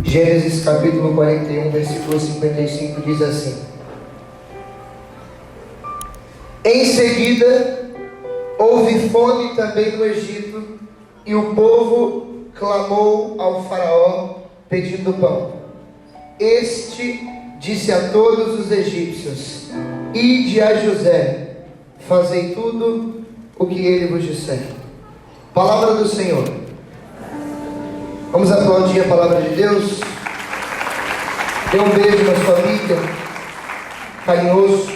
Gênesis capítulo 41, versículo 55 diz assim: Em seguida houve fome também no Egito, e o povo clamou ao faraó pedindo pão. Este disse a todos os egípcios: Ide a José, fazei tudo o que ele vos disser. Palavra do Senhor. Vamos aplaudir a palavra de Deus. Dê um beijo na sua Bíblia, carinhoso.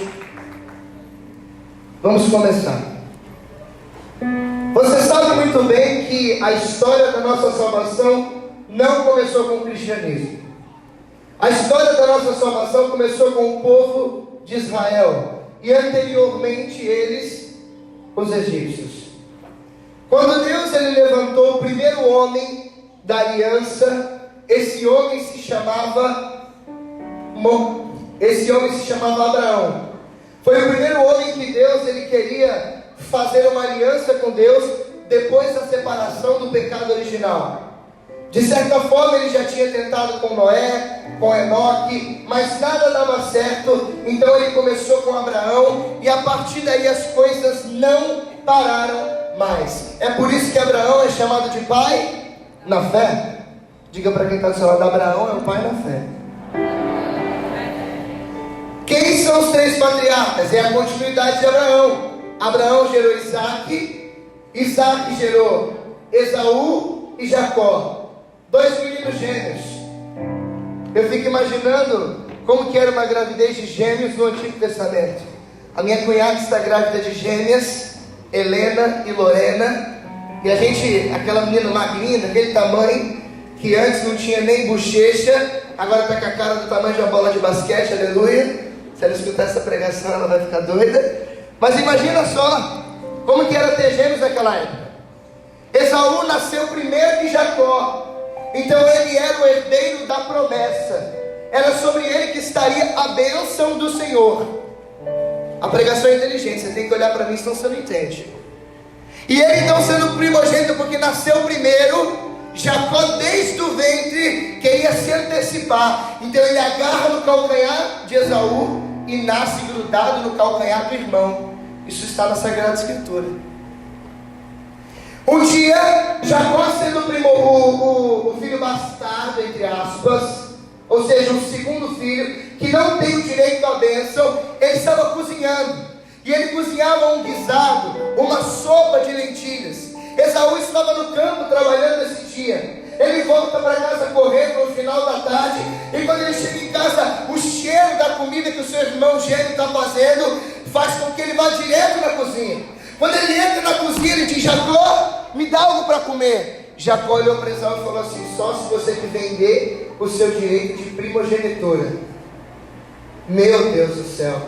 Vamos começar. Você sabe muito bem que a história da nossa salvação não começou com o cristianismo. A história da nossa salvação começou com o povo de Israel, e anteriormente eles, os egípcios. Quando Deus ele levantou o primeiro homem da aliança, esse homem se chamava Abraão. Foi o primeiro homem que Deus ele queria fazer uma aliança com Deus depois da separação do pecado original. De certa forma ele já tinha tentado com Noé, com Enoque, mas nada dava certo. Então ele começou com Abraão, e a partir daí as coisas não pararam mais. É por isso que Abraão é chamado de pai na fé. Diga para quem está do seu lado: Abraão é o pai na fé. Quem são os três patriarcas? É a continuidade de Abraão. Abraão gerou Isaac, Isaac gerou Esaú e Jacó, dois meninos gêmeos. Eu fico imaginando como que era uma gravidez de gêmeos no Antigo Testamento. A minha cunhada está grávida de gêmeas, Helena e Lorena. E a gente, aquela menina magrinha, daquele tamanho, que antes não tinha nem bochecha, agora está com a cara do tamanho de uma bola de basquete, aleluia. Se ela escutar essa pregação, ela vai ficar doida. Mas imagina só, como que era ter gêmeos naquela época. Esaú nasceu primeiro de Jacó, então ele era o herdeiro da promessa. Era sobre ele que estaria a bênção do Senhor. A pregação é inteligente, você tem que olhar para mim, senão você não entende. E ele então sendo primogênito, porque nasceu primeiro, Jacó desde o ventre queria se antecipar. Então ele agarra no calcanhar de Esaú e nasce grudado no calcanhar do irmão. Isso está na Sagrada Escritura. Um dia, Jacó sendo o filho bastardo, entre aspas, ou seja, o segundo filho, que não tem o direito à bênção, ele estava cozinhando. E ele cozinhava um guisado, uma sopa de lentilhas. Esaú estava no campo trabalhando esse dia. Ele volta para casa correndo no final da tarde, e quando ele chega em casa, o cheiro da comida que o seu irmão gêmeo está fazendo faz com que ele vá direto na cozinha. Quando ele entra na cozinha, ele diz: Jacó, me dá algo para comer. Jacó olhou para Esaú e falou assim: só se você me vender o seu direito de primogenitura. Meu Deus do céu.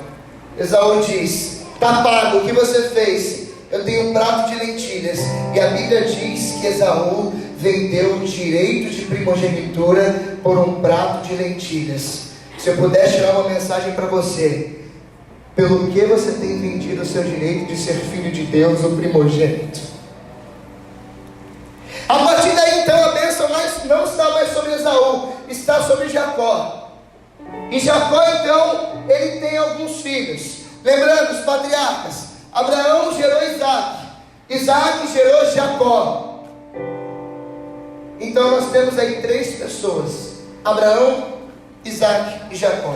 Esaú diz: está pago, o que você fez? Eu tenho um prato de lentilhas. E a Bíblia diz que Esaú vendeu o direito de primogenitura por um prato de lentilhas. Se eu pudesse tirar uma mensagem para você: pelo que você tem vendido o seu direito de ser filho de Deus, o primogênito? A partir daí então a bênção não está mais sobre Esaú, está sobre Jacó. E Jacó então, ele tem alguns filhos. Lembrando os patriarcas: Abraão gerou Isaac, Isaac gerou Jacó. Então nós temos aí três pessoas: Abraão, Isaac e Jacó.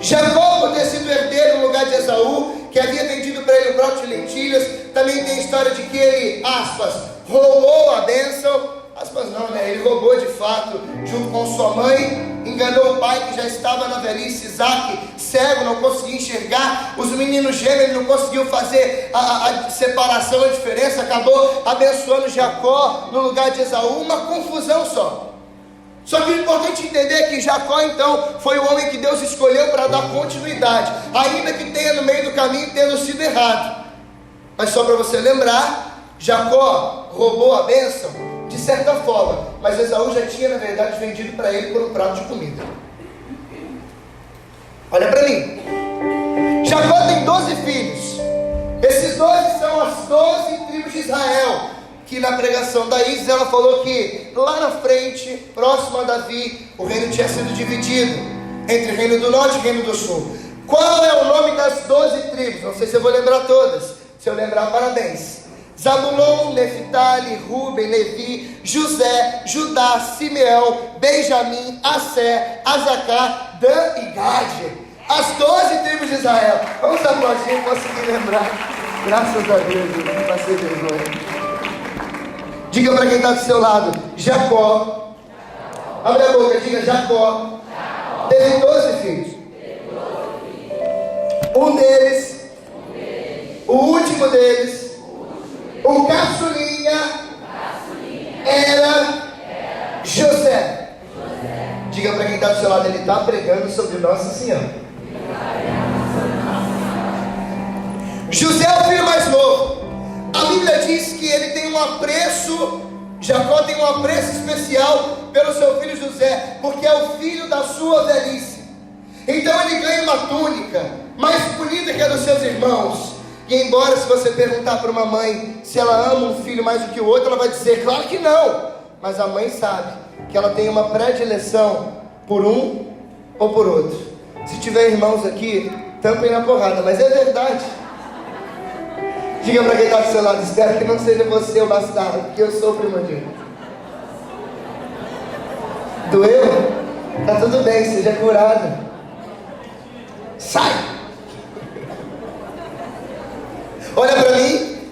Jacó, por ter sido herdeiro no lugar de Esaú, que havia vendido para ele o prato de lentilhas, também tem a história de que ele, aspas, roubou a bênção. Aspas não, né? Ele roubou de fato, junto com sua mãe, enganou o pai que já estava na velhice. Isaac, cego, não conseguia enxergar. Os meninos gêmeos não conseguiam fazer a separação, a diferença. Acabou abençoando Jacó no lugar de Esaú. Uma confusão só. Só que o importante entender é que Jacó então foi o homem que Deus escolheu para dar continuidade, ainda que tenha no meio do caminho tendo sido errado. Mas só para você lembrar, Jacó roubou a bênção de certa forma, mas Esaú já tinha na verdade vendido para ele por um prato de comida. Olha para mim. Jacó tem 12 filhos. Esses 12 são as 12 tribos de Israel. que na pregação da Isis ela falou que lá na frente, próximo a Davi, o reino tinha sido dividido entre o reino do norte e o reino do sul. Qual é o nome das 12 tribos? Não sei se eu vou lembrar todas. Se eu lembrar, parabéns. Zabulon, Neftali, Ruben, Levi, José, Judá, Simeão, Benjamim, Assé, Azacá, Dan e Gade. As 12 tribos de Israel. Vamos aplaudir, conseguir lembrar. Graças a Deus, não passei vergonha. Diga para quem está do seu lado: Jacó. Abre a boca, diga: Jacó teve 12 filhos. Um deles, o último deles, o caçulinha, era José. Diga para quem está do seu lado: ele está pregando sobre Nossa Senhora. José é o filho mais novo. A Bíblia diz que ele tem um apreço, Jacó tem um apreço especial pelo seu filho José, porque é o filho da sua velhice. Então ele ganha uma túnica mais bonita que a dos seus irmãos. E embora, se você perguntar para uma mãe se ela ama um filho mais do que o outro, ela vai dizer: claro que não. Mas a mãe sabe que ela tem uma predileção por um ou por outro. Se tiver irmãos aqui, tampem na porrada, mas é verdade. Diga para quem está do seu lado: espero que não seja você o bastardo, porque eu sou o primogênito. Doeu? Tá tudo bem, seja curado. Sai! Olha para mim.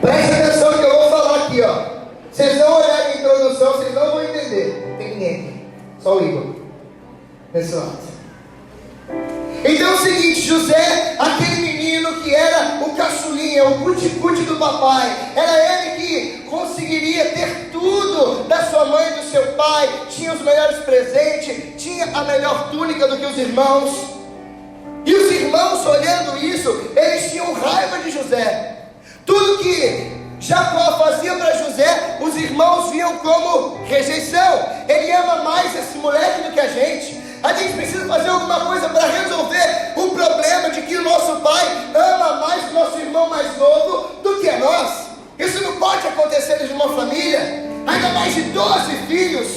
Preste atenção no que eu vou falar aqui, ó. Vocês não olharem a introdução, vocês não vão entender. Tem ninguém aqui, só o Igor nesse lado. Então é o seguinte: José, aquele menino que era o caçulinha, o cuticute do papai, era ele que conseguiria ter tudo da sua mãe e do seu pai, tinha os melhores presentes, tinha a melhor túnica do que os irmãos. E os irmãos, olhando isso, eles tinham raiva de José. Tudo que Jacó fazia para José, os irmãos viam como rejeição. Ele ama mais esse moleque do que a gente. A gente precisa fazer alguma coisa para resolver o problema de que o nosso pai ama mais o nosso irmão mais novo do que a nós. Isso não pode acontecer dentro de uma família, ainda mais de 12 filhos.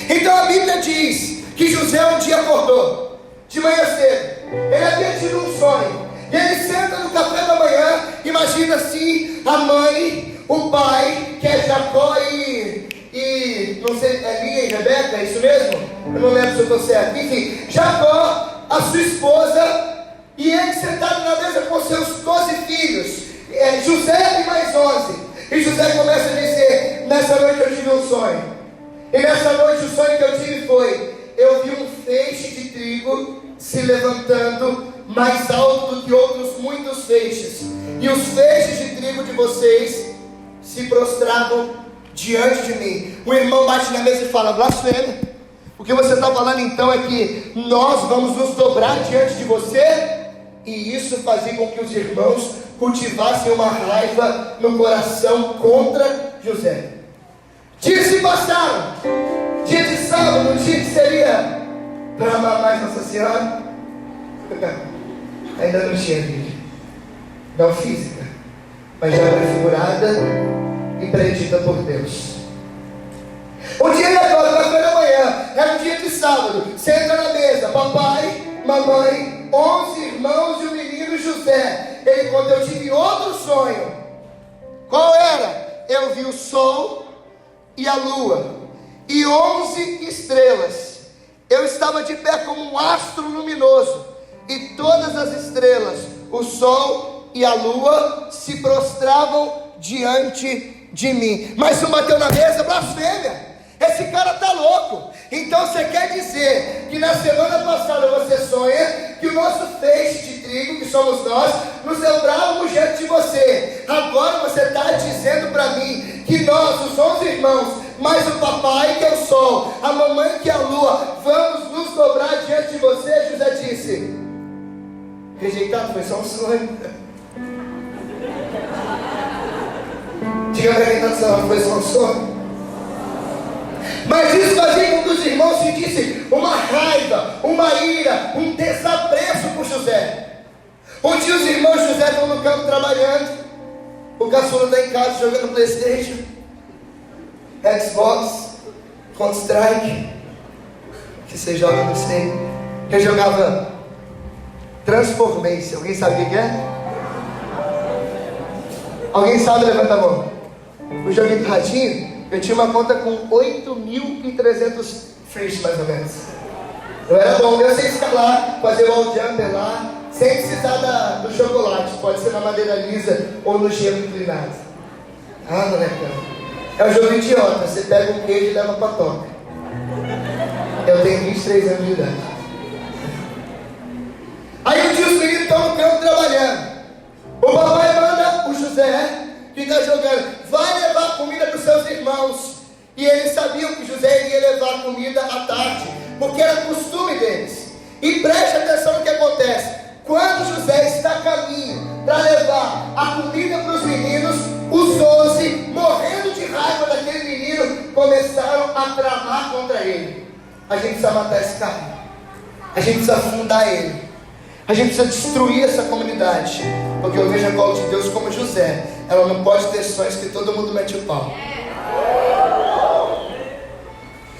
Então a Bíblia diz que José um dia acordou, de manhã cedo. Ele havia tido um sonho. E ele senta no café da manhã, imagina assim, a mãe, o pai, que é Jacó e não sei, é Lia e Rebeca, é isso mesmo? Eu não lembro se eu estou certo. Enfim, Jacó, a sua esposa, e ele sentado na mesa com seus 12 filhos, José e mais 11. E José começa a dizer: nessa noite eu tive um sonho. E nessa noite o sonho que eu tive foi: eu vi um feixe de trigo se levantando mais alto do que outros muitos feixes. E os feixes de trigo de vocês se prostravam diante de mim. O irmão bate na mesa e fala: blasfêmia. O que você está falando então é que nós vamos nos dobrar diante de você? E isso fazia com que os irmãos cultivassem uma raiva no coração contra José. Dias se passaram. Dia de sábado, dia que seria para amar mais Nossa Senhora. Ainda não tinha Bíblia, não física, mas já prefigurada e predita por Deus. Um dia ele acorda, café da manhã, era um dia de sábado, senta na mesa, papai, mamãe, 11 irmãos e o menino José. Ele conta: eu tive outro sonho. Qual era? Eu vi o sol e a lua e 11 estrelas. Eu estava de pé como um astro luminoso, e todas as estrelas, o sol e a lua se prostravam diante de mim. Mas um bateu na mesa: blasfêmia, esse cara está louco. Então você quer dizer que na semana passada você sonha que o nosso feixe de trigo, que somos nós, nos dobrávamos diante de você. Agora você está dizendo para mim que nós, os 11 irmãos, mais o papai que é o sol, a mamãe que é a lua, vamos nos dobrar diante de você? José disse: rejeitado, foi só um sonho. Diga para quem está dizendo: foi só um sonho. Mas isso fazia com que os irmãos sentissem uma raiva, uma ira, um desapreço por José. Um dia os irmãos de José estão no campo trabalhando. O caçula está em casa jogando PlayStation, Xbox, Counter-Strike, que você joga, não sei. Eu jogava Transformation. Alguém sabe o que é? Alguém sabe? Levanta a mão. O joguinho do ratinho, eu tinha uma conta com 8.300 fish, mais ou menos. Eu era bom, eu sei escalar, fazer o wall jumper lá, sem precisar do chocolate. Pode ser na madeira lisa ou no gelo inclinado. Ah, molecão. É um jogo idiota. Você pega um queijo e leva pra toca. Eu tenho 23 anos de idade. Aí um dia os meninos estão no campo trabalhando. O papai manda o José ficar jogando. Vai levar comida para os seus irmãos. E eles sabiam que José iria levar comida à tarde, porque era costume deles. E preste atenção no que acontece. Quando José está a caminho para levar a comida para os meninos, os 11, morrendo de raiva daquele menino, começaram a tramar contra ele. A gente precisa matar esse cara. A gente precisa afundar ele. A gente precisa destruir essa comunidade. Porque eu vejo a colo de Deus como José. Ela não pode ter sonhos que todo mundo mete o pau.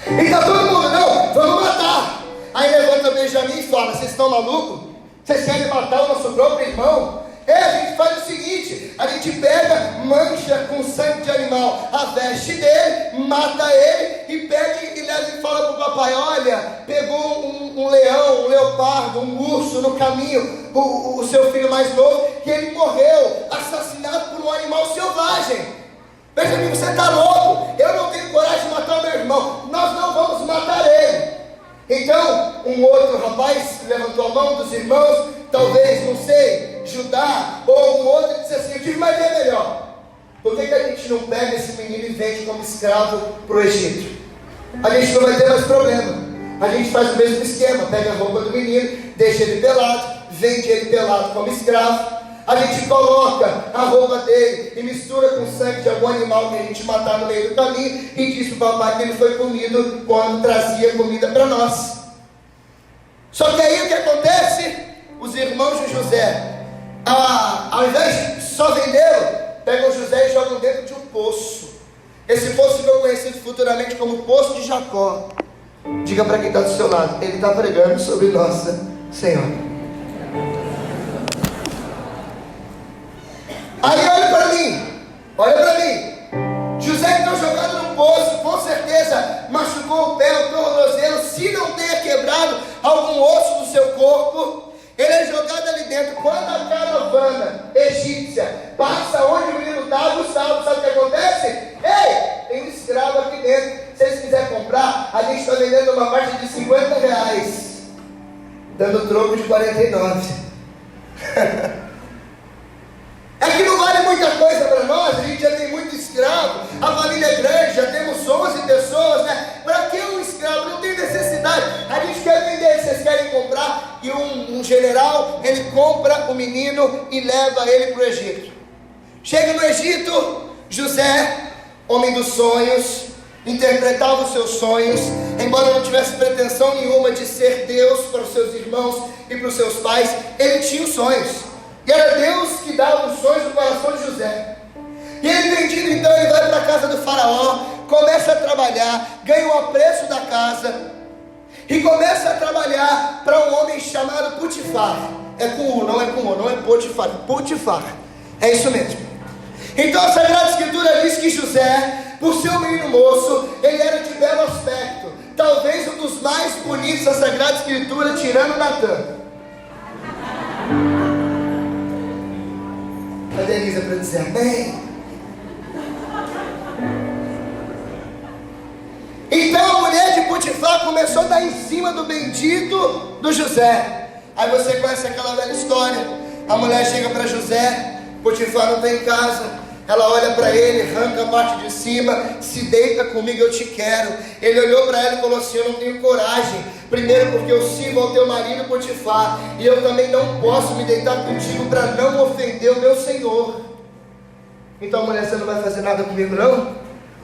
E tá todo mundo, não, vamos matar. Aí levanta Benjamim e fala: vocês estão malucos? Vocês querem matar o nosso próprio irmão? A gente faz o seguinte: a gente pega, mancha com sangue de animal a veste dele, mata ele e pega e leva e fala pro papai: olha, pegou um leão, um leopardo, um urso no caminho, o seu filho mais novo, e ele morreu, assassinado por um animal selvagem. Benjamim, você está louco? Eu não tenho coragem de matar o meu irmão. Nós não vamos matar ele. Então, um outro rapaz levantou a mão dos irmãos, talvez, não sei, Judá, ou um outro, e disse assim: eu tive uma ideia melhor. Por que a gente não pega esse menino e vende como escravo para o Egito? A gente não vai ter mais problema. A gente faz o mesmo esquema: pega a roupa do menino, deixa ele pelado, vende ele pelado como escravo. A gente coloca a roupa dele e mistura com sangue de algum animal que a gente matar no meio do caminho e diz para o papai que ele foi comido quando trazia comida para nós. Só que aí o que acontece? Os irmãos de José, ao invés de só vendê-lo, pegam José e jogam dentro de um poço. Esse poço ficou conhecido futuramente como Poço de Jacó. Diga para quem está do seu lado: ele está pregando sobre Nossa Senhora. Aí olha para mim, José então jogado no poço, com certeza machucou o pé, o tornozelo, se não tenha quebrado algum osso do seu corpo, ele é jogado ali dentro. Quando a caravana egípcia passa onde o menino estava, Gustavo, sabe o que acontece? Ei, tem um escravo aqui dentro, se vocês quiserem comprar, a gente está vendendo uma faixa de R$50, dando troco de 49. É que não vale muita coisa para nós, a gente já tem muito escravo, a família é grande, já temos 11 pessoas, né? Para que um escravo? Não tem necessidade. A gente quer vender, vocês querem comprar? E um general, ele compra o menino e leva ele para o Egito. Chega no Egito, José, homem dos sonhos, interpretava os seus sonhos, embora não tivesse pretensão nenhuma de ser Deus para os seus irmãos e para os seus pais, ele tinha os sonhos. E era Deus que dava os sonhos no coração de José. E ele vendido, então, ele vai para a casa do faraó, começa a trabalhar, ganha o apreço da casa e começa a trabalhar para um homem chamado Potifar. É com U, não é com O, não é Potifar, Potifar. É isso mesmo. Então a Sagrada Escritura diz que José, por ser um menino moço, ele era de belo aspecto, talvez um dos mais bonitos da Sagrada Escritura, tirando Natan. Cadê a Elisa para dizer amém? Então a mulher de Potifar começou a dar em cima do bendito do José. Aí você conhece aquela velha história. A mulher chega para José, Potifar não está em casa. Ela olha para ele, arranca a parte de cima, se deita comigo, eu te quero. Ele olhou para ela e falou assim: eu não tenho coragem. Primeiro porque eu sirvo ao teu marido Potifar, e eu também não posso me deitar contigo para não ofender o meu Senhor. Então, mulher, você não vai fazer nada comigo não?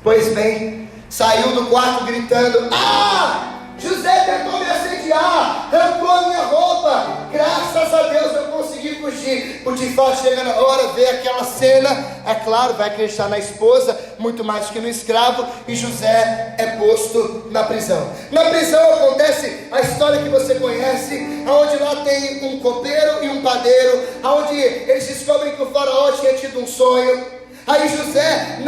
Pois bem, saiu do quarto gritando: ah! José tentou me assediar, arrancou a minha roupa. Graças a Deus eu consegui fugir. noite, Potifar chega na hora, vê aquela cena, é claro, vai acreditar na esposa, muito mais que no escravo, e José é posto na prisão. Na prisão acontece a história que você conhece, onde lá tem um copeiro e um padeiro, onde eles descobrem que o faraó tinha tido um sonho. Aí José,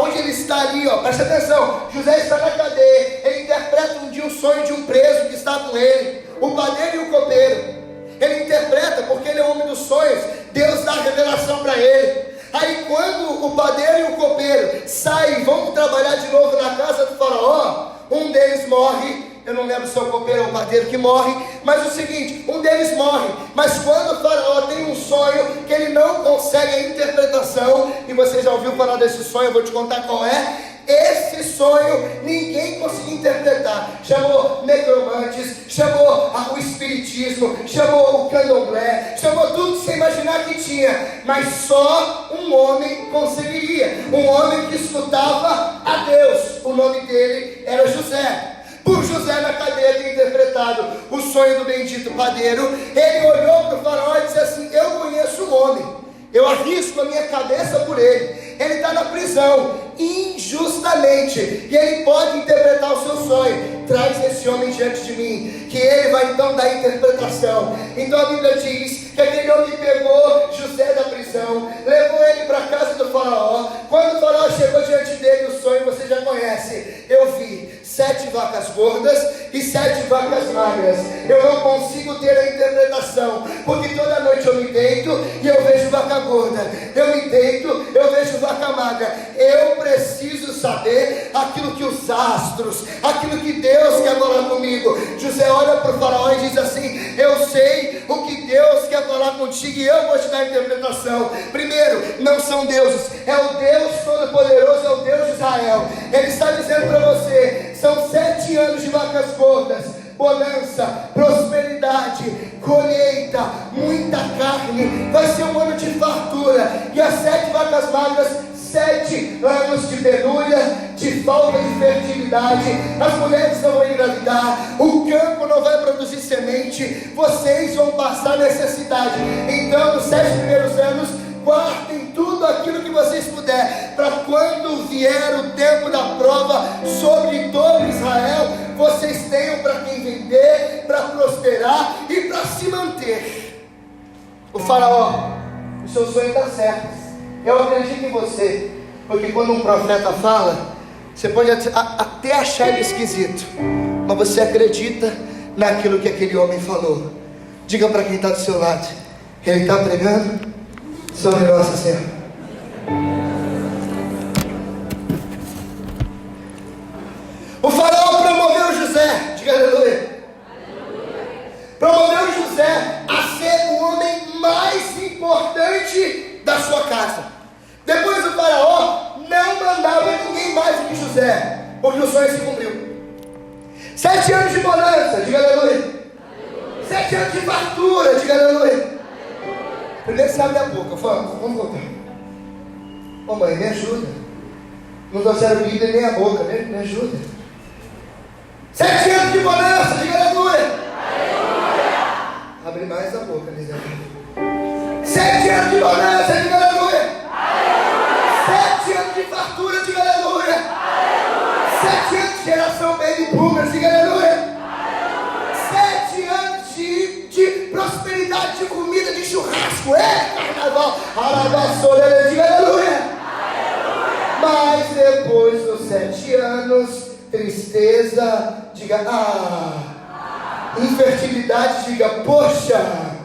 onde ele está ali, presta atenção, José está na cadeia, ele interpreta um dia o sonho de um preso que está com ele, o padeiro e o copeiro. Ele interpreta porque ele é o homem dos sonhos, Deus dá a revelação para ele. Aí quando o padeiro e o copeiro saem e vão trabalhar de novo na casa do faraó, um deles morre. Eu não lembro se é o copeiro ou o padeiro que morre, mas é o seguinte, um deles morre, mas quando o faraó tem um sonho que ele não consegue a interpretação, e você já ouviu falar desse sonho, eu vou te contar qual é. Esse sonho ninguém conseguia interpretar. Chamou necromantes, chamou o espiritismo, chamou o candomblé, chamou tudo que você imaginar que tinha, mas só um homem conseguiria, um homem que escutava a Deus. O nome dele era José. Por José na cadeia ter interpretado o sonho do bendito padeiro, ele olhou para o faraó e disse assim: eu conheço um homem, eu arrisco a minha cabeça por ele está na prisão, injustamente, e ele pode interpretar o seu sonho. Traz esse homem diante de mim, que ele vai então dar a interpretação. Então a Bíblia diz que aquele homem pegou José da prisão, levou ele para a casa do faraó. Quando o faraó chegou diante dele, o sonho você já conhece. Eu vi 7 vacas gordas e 7 vacas magras. Eu não consigo ter a interpretação, porque toda noite eu me deito e eu vejo vaca gorda, eu me deito, eu vejo vaca magra. Eu preciso saber aquilo que os astros, aquilo que Deus quer falar comigo. José olha para o faraó e diz assim: eu sei o que Deus quer falar contigo e eu vou te dar a interpretação. Primeiro, não são deuses, é o Deus Todo-Poderoso, é o Deus de Israel. Ele está dizendo para você: são 7 anos de vacas gordas, bonança, prosperidade, colheita, muita carne. Vai ser um ano de fartura. E as 7 vacas magras, 7 anos de penúria, de falta de fertilidade. As mulheres não vão engravidar, o campo não vai produzir semente, vocês vão passar necessidade. Então nos 7 primeiros anos, guardem tudo aquilo que vocês puderem, para quando vier o tempo da prova sobre todo Israel, vocês tenham para quem vender, para prosperar e para se manter. O faraó, o seu sonho está certo. Eu acredito em você, porque quando um profeta fala, você pode até achar ele esquisito, mas você acredita naquilo que aquele homem falou. Diga para quem está do seu lado: ele está pregando sobre Nossa Senhora. O faraó promoveu José, diga aleluia. Promoveu José a ser o homem mais importante da sua casa. Depois o faraó não mandava ninguém mais do que José, porque o sonho se cumpriu. 7 anos de bonança, diga aleluia. 7 anos de fartura, diga aleluia. Primeiro você abre a boca, vamos voltar. Ô mãe, me ajuda. Não trouxeram Bíblia nem a boca, me ajuda. 7 anos de bonança, diga aleluia. Abre mais a boca, misericórdia. 7 anos de bonança, diga aleluia. 7 anos de fartura, diga aleluia. 7 anos de geração baby boomers, diga aleluia. 7 anos de prosperidade, de comida, de churrasco, carnaval, arabaçoreira, diga aleluia. Mas depois dos 7 anos, tristeza, diga infertilidade, diga poxa.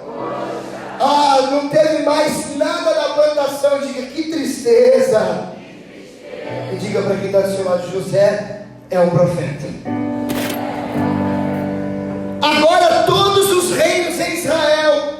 Não teve mais nada da plantação, diga que tristeza. E diga para quem está do seu lado: José é um profeta. Agora todos os reinos em Israel,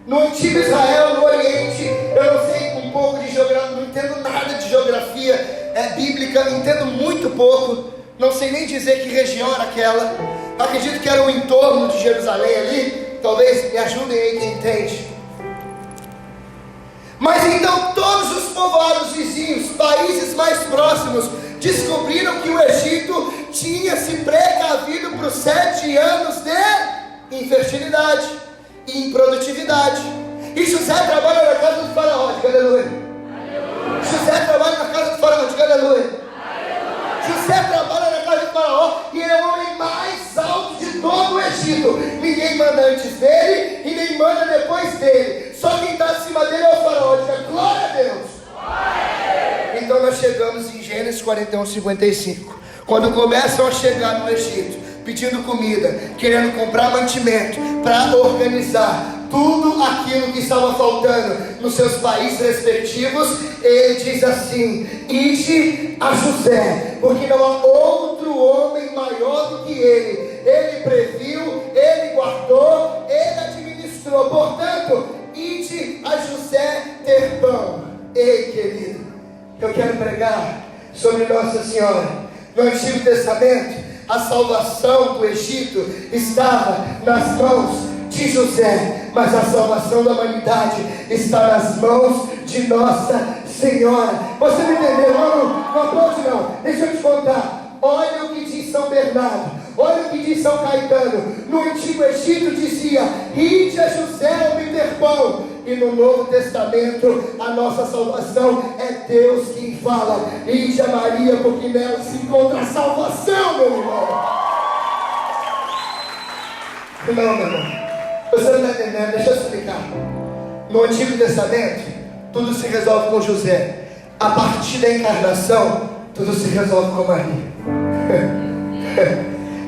no antigo Israel, no Oriente, eu não sei um pouco de geografia, não entendo nada de geografia bíblica, entendo muito pouco, não sei nem dizer que região era aquela. Acredito que era o entorno de Jerusalém ali. Talvez me ajudem aí quem entende. Mas então todos os povoados vizinhos, países mais próximos, descobriram que o Egito tinha se precavido para os 7 anos de infertilidade e improdutividade. E José trabalha na casa do faraó, diga aleluia. José trabalha na casa do faraó, diga aleluia. José trabalha na casa do faraó e ele é o homem mais alto de todo o Egito. Ninguém manda antes dele e nem manda depois dele. Só quem está acima dele é o faraó. Diga glória a Deus. Então nós chegamos em Gênesis 41, 55. Quando começam a chegar no Egito, pedindo comida, querendo comprar mantimento para organizar tudo aquilo que estava faltando nos seus países respectivos, ele diz assim: ide a José, porque não há outro homem maior do que ele. Ele previu, ele guardou, ele administrou. Portanto, ide a José ter pão. Ei, querido, eu quero pregar sobre Nossa Senhora. No Antigo Testamento, a salvação do Egito estava nas mãos de José, mas a salvação da humanidade está nas mãos de Nossa Senhora. Você me entendeu? Não aplaude não. Deixa eu te contar. Olha o que diz São Bernardo, olha o que diz São Caetano. No Antigo Egito dizia: ide a José obter pão. E no Novo Testamento, a nossa salvação é Deus quem fala: ide a Maria, porque nela se encontra a salvação, meu irmão. Não, meu irmão, você não está entendendo, deixa eu explicar. No Antigo Testamento, tudo se resolve com José. A partir da encarnação, tudo se resolve com Maria.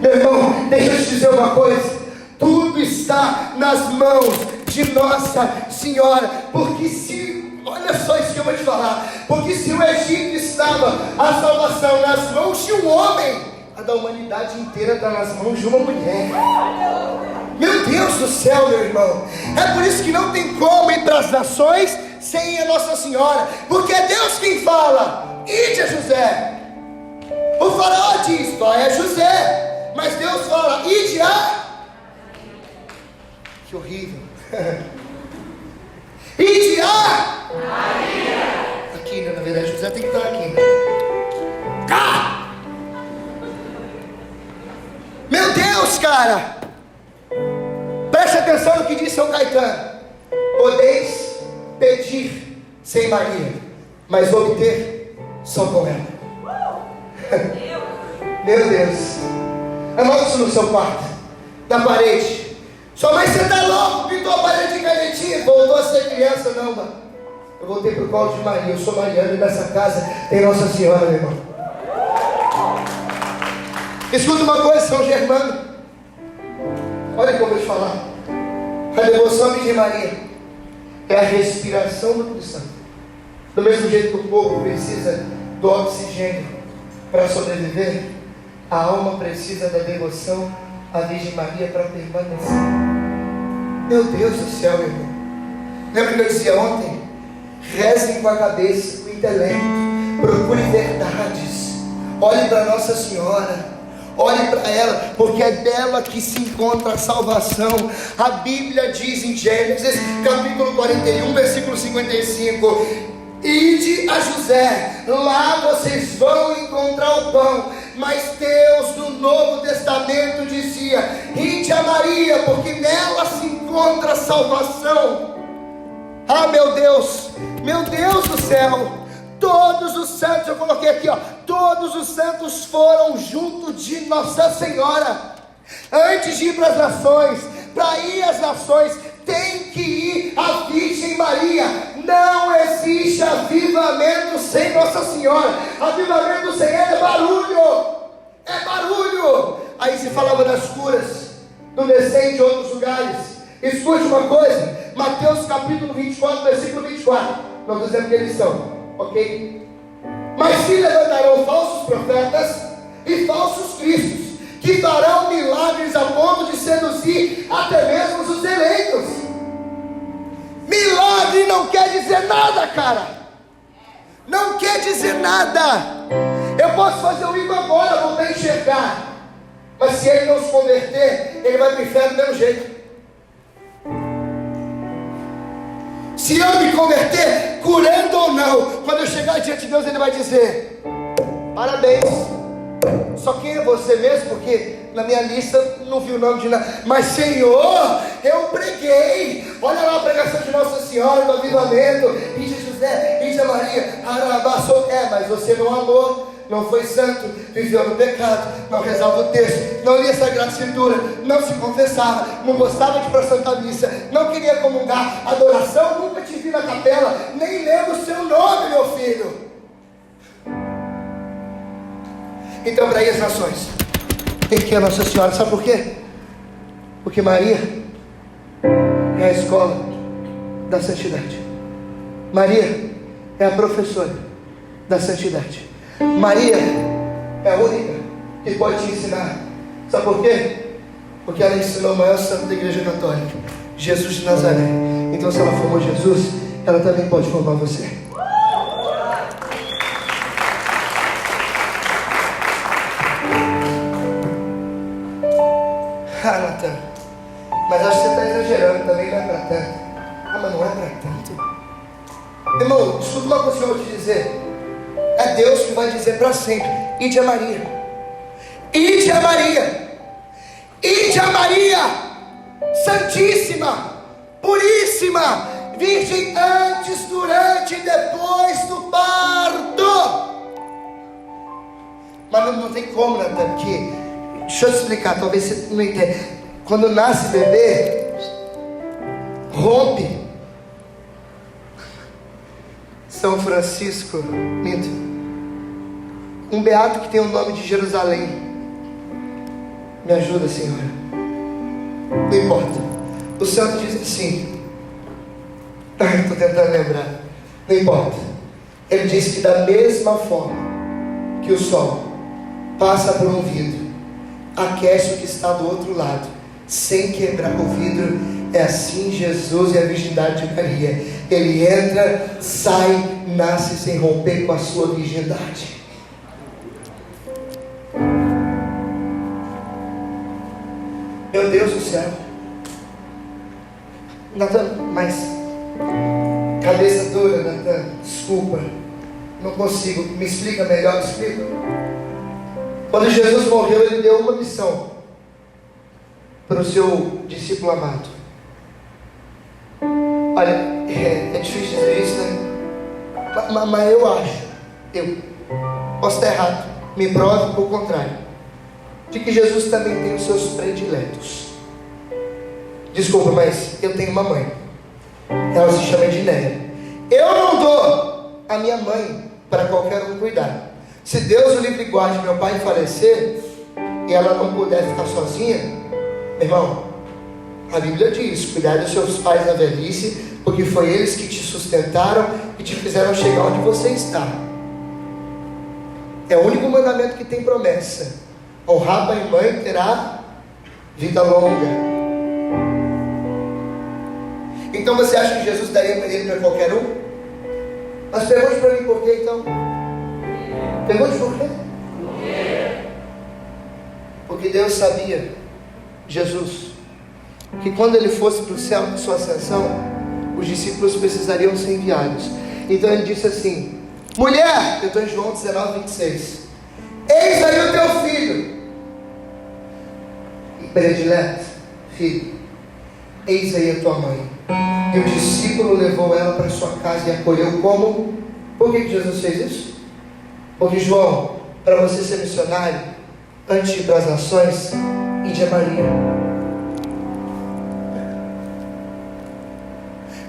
Meu irmão, deixa eu te dizer uma coisa: tudo está nas mãos de Nossa Senhora. Porque se, olha só isso que eu vou te falar, porque se o Egito estava a salvação nas mãos de um homem, a da humanidade inteira está nas mãos de uma mulher. Meu Deus do céu, meu irmão. É por isso que não tem como ir para as nações sem a Nossa Senhora, porque é Deus quem fala: ide a José. O faraó diz: só é José. Mas Deus fala: ide a... Que horrível. Ide a Maria. Aqui, né? Na verdade, José tem que estar aqui, né? Cá! Meu Deus, cara! Preste atenção no que diz São Caetano: podeis pedir sem Maria, mas obter só com ela. Meu Deus. Anota isso no seu quarto, na parede. Sua mãe, você está louco? Pintou a parede de canetinha, voltou a ser criança. Não, mano. Eu voltei para o colo de Maria. Eu sou mariano e nessa casa tem Nossa Senhora, meu irmão. Escuta uma coisa, São Germano. Olha o que eu vou te falar. A devoção à Virgem Maria é a respiração do cristão. Do mesmo jeito que o corpo precisa do oxigênio para sobreviver, a alma precisa da devoção à Virgem Maria para permanecer. Meu Deus do céu, meu irmão. Lembra que eu dizia ontem? Rezem com a cabeça, com o intelecto, procure verdades, olhe para Nossa Senhora, olhe para ela, porque é dela que se encontra a salvação. A Bíblia diz em Gênesis capítulo 41, versículo 55: ide a José, lá vocês vão encontrar o pão. Mas Deus no Novo Testamento dizia: ide a Maria, porque nela se encontra a salvação. Ah, meu Deus do céu, todos os santos, eu coloquei aqui, ó, todos os santos foram junto de Nossa Senhora. Antes de ir para as nações, para ir às nações, tem que ir a Virgem Maria. Não existe avivamento sem Nossa Senhora. Avivamento sem ela é barulho. É barulho. Aí se falava das curas do descende de outros lugares. Escute uma coisa, Mateus capítulo 24, versículo 24. Não estou dizendo que eles são, ok? Mas se levantarão falsos profetas e falsos cristos, que farão milagres a ponto de seduzir até mesmo os eleitos. Milagre não quer dizer nada, cara. Não quer dizer nada. Eu posso fazer o ídolo agora, voltar a enxergar, mas se ele não se converter, ele vai para o inferno do mesmo jeito. Se eu me converter, curando ou não, quando eu chegar diante de Deus, ele vai dizer: parabéns, Só quem é você mesmo? Porque na minha lista não vi o nome de nada. Mas Senhor, eu preguei. Olha lá a pregação de Nossa Senhora do Avivamento, e de José, e de Maria. Mas você não amou, não foi santo, viveu no pecado, não rezava o texto, não lia a Sagrada Escritura, não se confessava, não gostava de ir para a Santa Missa, não queria comungar, adoração, nunca te vi na capela, nem lembro o seu nome, meu filho. Então, para ir às nações, tem que ir a Nossa Senhora, sabe por quê? Porque Maria é a escola da santidade. Maria é a professora da santidade. Maria é a única que pode te ensinar. Sabe por quê? Porque ela ensinou o maior santo da Igreja Católica, Jesus de Nazaré. Então, se ela formou Jesus, ela também pode formar você. Ah, Natan, mas acho que você está exagerando, também não é para tanto. Ah, mas não é para tanto. Irmão, escuta uma coisa que eu vou te dizer. É Deus que vai dizer para sempre: ide a Maria, ide a Maria, ide a Maria, Santíssima, Puríssima, Virgem antes, durante e depois do parto. Mas não tem como, Natan, porque, deixa eu te explicar, talvez você não entenda. Quando nasce bebê, rompe. São Francisco, lindo, um beato que tem o nome de Jerusalém. Me ajuda, Senhora. Não importa. O santo diz assim. Estou tentando lembrar. Não importa. Ele diz que da mesma forma que o sol passa por um vidro, aquece o que está do outro lado, sem quebrar o vidro, é assim Jesus e a virgindade de Maria. Ele entra, sai, nasce sem romper com a sua virgindade. Meu Deus do céu. Natan, mas cabeça dura, Natan, desculpa, não consigo. Me explica melhor, me explica. Quando Jesus morreu, ele deu uma missão para o seu discípulo amado. Olha, é difícil dizer isso, né? Mas eu acho, eu posso estar errado, me prove o contrário, de que Jesus também tem os seus prediletos. Desculpa, mas eu tenho uma mãe, ela se chama Edneia. Eu não dou a minha mãe para qualquer um cuidar. Se Deus o livre e guarde meu pai falecer, e ela não puder ficar sozinha, meu irmão, a Bíblia diz: cuidar dos seus pais na velhice, porque foi eles que te sustentaram e te fizeram chegar onde você está. É o único mandamento que tem promessa: honrar pai e mãe, terá vida longa. Então você acha que Jesus daria ele para qualquer um? Mas pergunte para mim por quê então? Pergunte por quê? Porque Deus sabia, Jesus, que quando ele fosse para o céu de sua ascensão, os discípulos precisariam ser enviados. Então ele disse assim: mulher, eu estou em João 19, 26, eis aí o teu filho. E predileto, filho, eis aí a tua mãe. E o discípulo levou ela para sua casa e acolheu como? Por que Jesus fez isso? Porque, João, para você ser missionário, antes de ir para as nações, ide a Maria.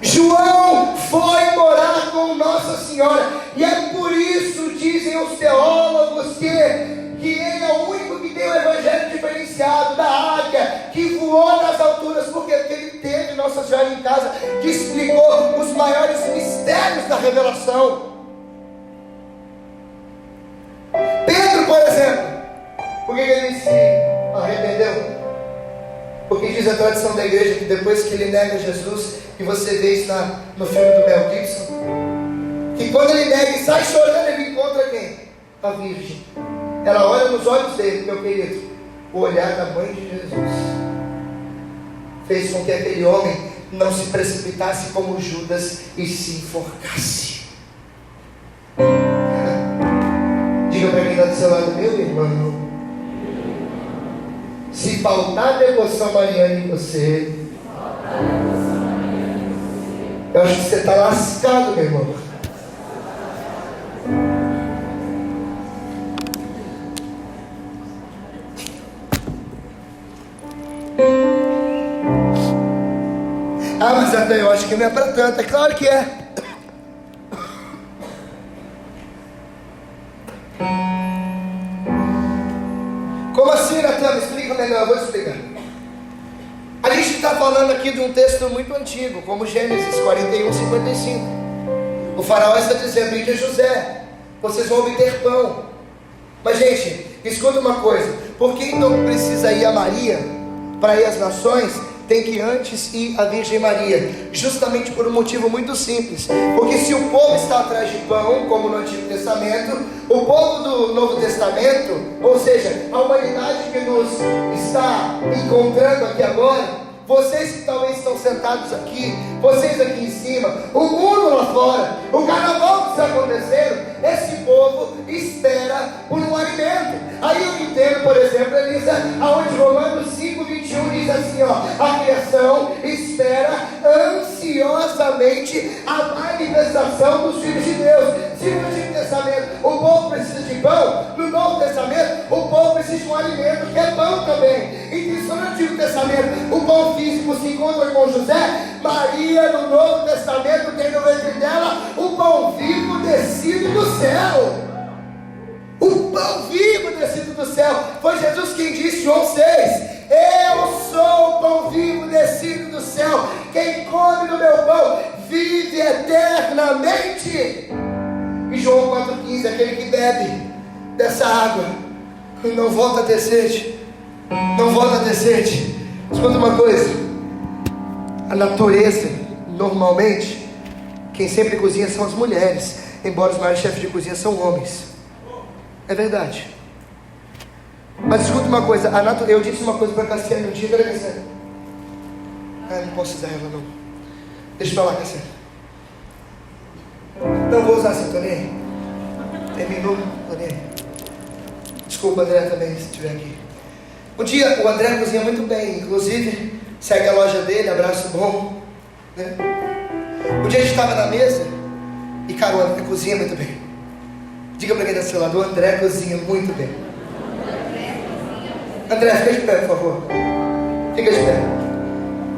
João foi morar com Nossa Senhora, e é por isso, dizem os teólogos, que ele é o único que tem o evangelho diferenciado da águia, que voou nas alturas, porque ele teve Nossa Senhora em casa, que explicou os maiores mistérios da revelação. Pedro, por exemplo, por que ele se arrependeu? Porque diz a tradição da igreja que depois que ele nega Jesus, e você vê isso no filme do Mel Gibson, que quando ele nega e sai chorando, ele encontra quem? A Virgem. Ela olha nos olhos dele, meu querido. O olhar da mãe de Jesus fez com que aquele homem não se precipitasse como Judas e se enforcasse. Diga para mim, está do seu lado, meu irmão, se faltar devoção mariana em você, eu acho que você está lascado, meu irmão. Ah, mas até eu acho que não é para tanto. É claro que é. Como assim, Natan? Me explica melhor, eu vou explicar. A gente está falando aqui de um texto muito antigo, como Gênesis 41, 55. O faraó está dizendo: ide a José, vocês vão obter pão. Mas gente, escuta uma coisa: por que então precisa ir a Maria para ir às nações? Tem que antes ir a Virgem Maria, justamente por um motivo muito simples. Porque se o povo está atrás de pão, como no Antigo Testamento, o povo do Novo Testamento, ou seja, a humanidade que nos está encontrando aqui agora, vocês que talvez estão sentados aqui, vocês aqui em cima, o mundo lá fora, o carnaval que está acontecendo, esse povo espera por um alimento. Aí eu entendo, por exemplo, Elisa, aonde Romanos 5:21 diz assim, ó: a criação espera ansiosamente a manifestação dos filhos de Deus. Se no Antigo Testamento o povo precisa de pão, no Novo Testamento o povo precisa de um alimento que é pão também. E se no Antigo Testamento o pão físico se encontra com José, Maria no Novo Testamento tem no ventre dela o pão vivo descido do céu. O pão vivo descido do céu. Foi Jesus quem disse, João 6: eu sou o pão vivo descido do céu. Quem come do meu pão vive eternamente. E João 4,15: aquele que bebe dessa água não volta a ter sede. Não volta a ter sede. Escuta uma coisa: a natureza, normalmente, quem sempre cozinha são as mulheres, embora os maiores chefes de cozinha são homens. É verdade. Mas escuta uma coisa, eu disse uma coisa para a Cassiane um dia, cadê a Cassiane? Não posso usar ela não. Deixa eu falar, Cassiane. Não vou usar assim, Tony. Terminou, Tony. Desculpa, André, também, se estiver aqui. Um dia, o André cozinha muito bem, inclusive, segue a loja dele, abraço bom, né? Um dia a gente estava na mesa, e cara, o André cozinha muito bem. Diga para quem está do seu lado: o André cozinha muito bem. André, fica de pé, por favor. Fica de pé.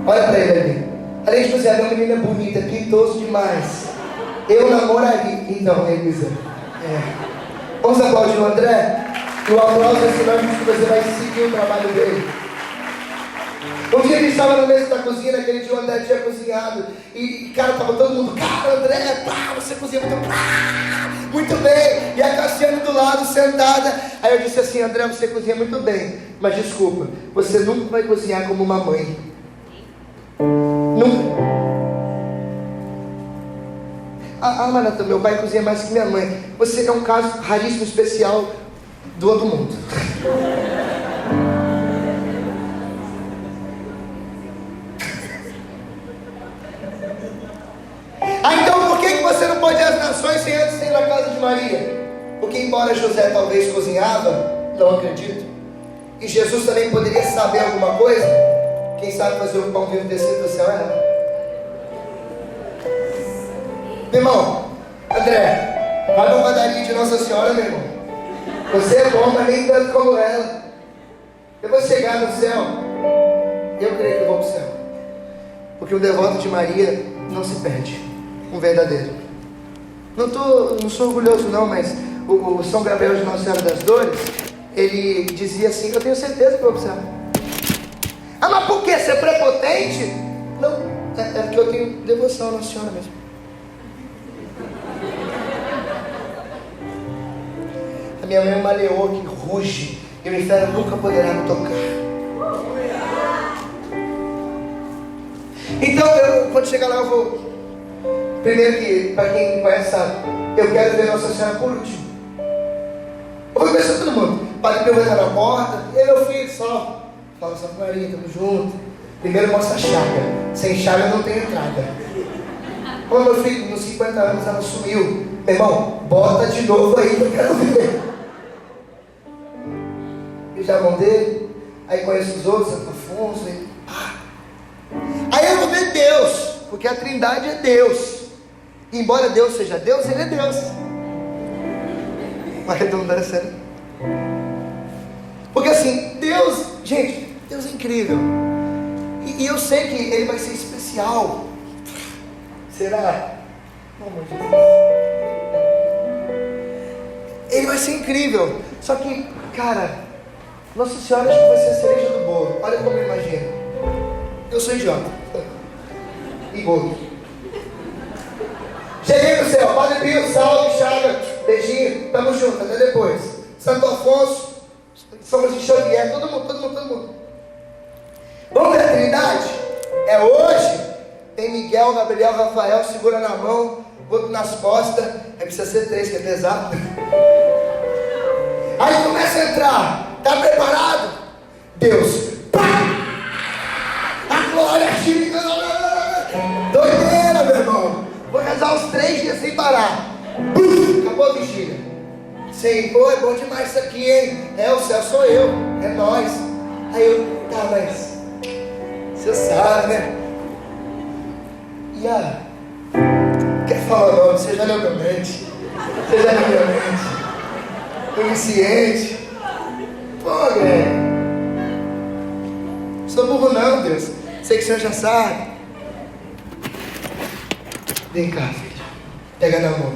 Olha para ele ali. Além de você, é uma menina bonita, pintoso demais. Eu namoraria. Então, Elisa. Vamos aplaudir o André? E o aplauso é sinal de que você vai seguir o trabalho dele. Um dia a gente estava na mesa da cozinha, naquele dia o André tinha cozinhado. E cara, estava todo mundo: cara, André, pá, você cozinha muito bem. E a Cassiane do lado, sentada. Aí eu disse assim: André, você cozinha muito bem, mas desculpa, você nunca vai cozinhar como uma mãe. Nunca. Manata, meu pai cozinha mais que minha mãe. Você é um caso raríssimo, especial do outro mundo. Então por que você não pode ir às nações sem antes ir na casa de Maria? Porque embora José talvez cozinhava, não acredito, e Jesus também poderia saber alguma coisa, quem sabe fazer o pão vivo descido do céu é ela. Meu irmão, André, vai na padaria de Nossa Senhora, meu irmão. Você é bom, mas nem tanto como ela. Eu vou chegar no céu. Eu creio que eu vou para o céu. Porque o devoto de Maria não se perde. Um verdadeiro. Não sou orgulhoso não, mas o São Gabriel de Nossa Senhora das Dores, ele dizia assim: eu tenho certeza que eu vou para o céu. Ah, mas por que? Ser prepotente? Não, é porque eu tenho devoção à Nossa Senhora mesmo. A minha mãe é uma leoa que ruge, e o inferno nunca poderá me tocar. Então, quando chegar lá, eu vou. Primeiro que, para quem me conhece sabe, eu quero ver Nossa Senhora por último. Eu vou conversar todo mundo. Padre Pio vai estar na porta. E aí, meu filho, só. Fala, Santa Maria, tamo junto. Primeiro mostra a chaga. Sem chaga não tem entrada. Ô, meu filho, nos 50 anos ela sumiu. Meu irmão, bota de novo aí que eu quero ver. pedir a mão dele. Aí conheço os outros, Santo Afonso. Aí eu vou ver Deus, porque a Trindade é Deus. E embora Deus seja Deus, Ele é Deus. Uma redundância, né? Porque assim, Deus, gente, Deus é incrível. E eu sei que Ele vai ser especial. Será? Não, amor de Deus. Ele vai ser incrível. Só que, cara, Nossa Senhora acho que vai ser a cereja do bolo. Olha como eu imagino. Eu sou idiota. E bolo. Cheguei no céu. Padre Pio, salve, chaga, beijinho. Tamo junto, até depois. Santo Afonso, São Francisco Xavier, todo mundo. Vamos ver a Trindade? É hoje. Tem Miguel, Gabriel, Rafael, segura na mão, outro nas costas. Aí precisa ser 3, que é pesado. Aí começa a entrar. Tá preparado? Deus. Pá! A glória chega. Doideira, meu irmão. Vou rezar uns 3 dias sem parar. Acabou a vigília. Senhor, é bom demais isso aqui, hein? É, o céu sou eu. É nós. Aí eu, tá, mas você sabe, né? Iara, quer falar o nome? Você já leu minha mente? Você já leu minha mente? Onisciente. Pô, Greg. Não sou burro não, Deus. Sei que o Senhor já sabe. Vem cá, filho. Pega na mão.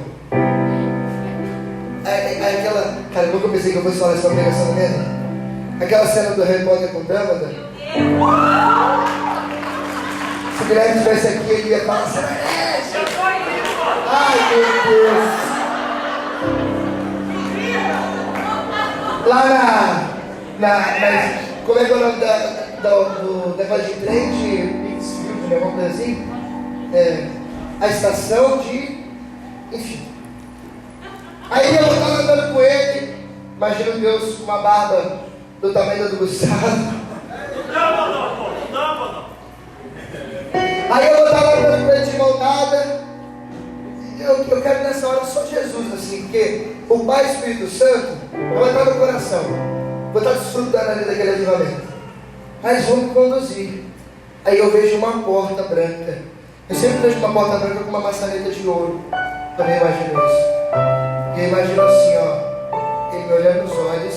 Aí aquela... Cara, nunca pensei que eu fosse falar essa pregação mesmo. Aquela cena do Harry Potter com Dumbledore. Se o Guilherme estivesse aqui, ele ia falar assim. Ai, meu Deus. Lá como é que é o nome do negócio de trem de Pittsfield, alguma coisa assim? A estação de... Enfim. Aí eu estava andando com ele. Imagina Deus com uma barba do tamanho do Gustavo. Aí eu estava andando com ele de mão dada. Eu quero nessa hora só Jesus, assim, porque o Pai e o Espírito Santo vai entrar no coração. Vou estar desfrutando ali daquele avivamento. Mas vão me conduzir. Aí eu vejo uma porta branca. Eu sempre vejo uma porta branca com uma maçaneta de ouro. Também imagino isso. E eu imagino assim, ó, ele me olhando nos olhos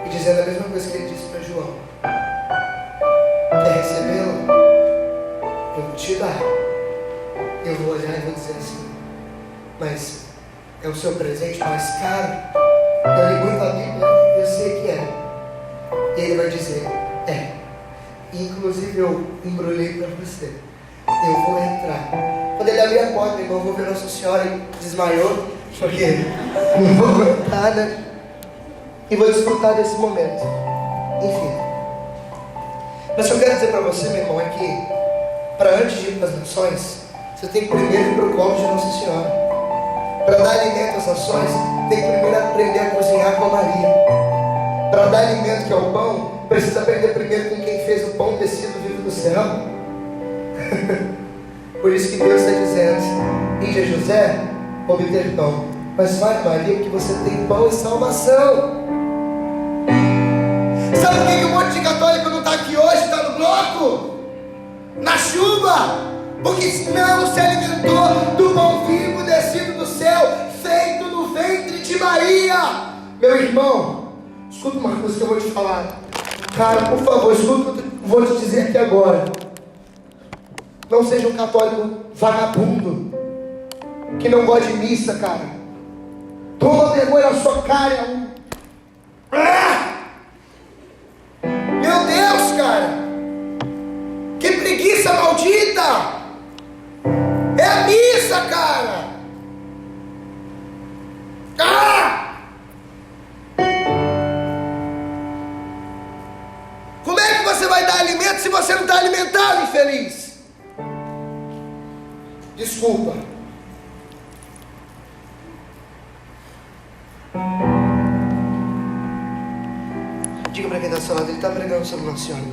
e dizendo a mesma coisa que ele disse para João. Quer recebê-lo? Eu vou te dar. Eu vou olhar e vou dizer assim, mas é o seu presente mais caro? Eu li muito a Bíblia, eu sei que é. E ele vai dizer, é. Inclusive eu embrulhei para você. Eu vou entrar. Quando ele abrir a porta, irmão, eu vou ver Nossa Senhora e desmaiou, porque não vou aguentar, né? E vou desfrutar desse momento. Enfim. Mas o que eu quero dizer para você, meu irmão, é que para antes de ir para as nações, você tem que primeiro ir para o colo de Nossa Senhora. Para dar alimento às nações, tem que primeiro aprender a cozinhar com a Maria. Para dar alimento, que é o pão, precisa aprender primeiro com quem fez o pão descido vindo do céu. Por isso que Deus está dizendo, ide a José, obter pão. Mas vai, Maria, porque você tem pão e salvação. Sabe por que um monte de católico não está aqui hoje, está no bloco? Na chuva? Porque não se alimentou do pão vivo descido do céu, feito no ventre de Maria. Meu irmão, escuta uma coisa que eu vou te falar. Cara, por favor, escuta o que eu vou te dizer aqui agora. Não seja um católico vagabundo, que não gosta de missa, cara. Toma vergonha na sua cara. Meu Deus, cara. Que preguiça maldita. É a missa, cara. Como é que você vai dar alimento se você não está alimentado, infeliz? Desculpa. Diga para quem está ao seu lado, ele está pregando sobre Nossa Senhora.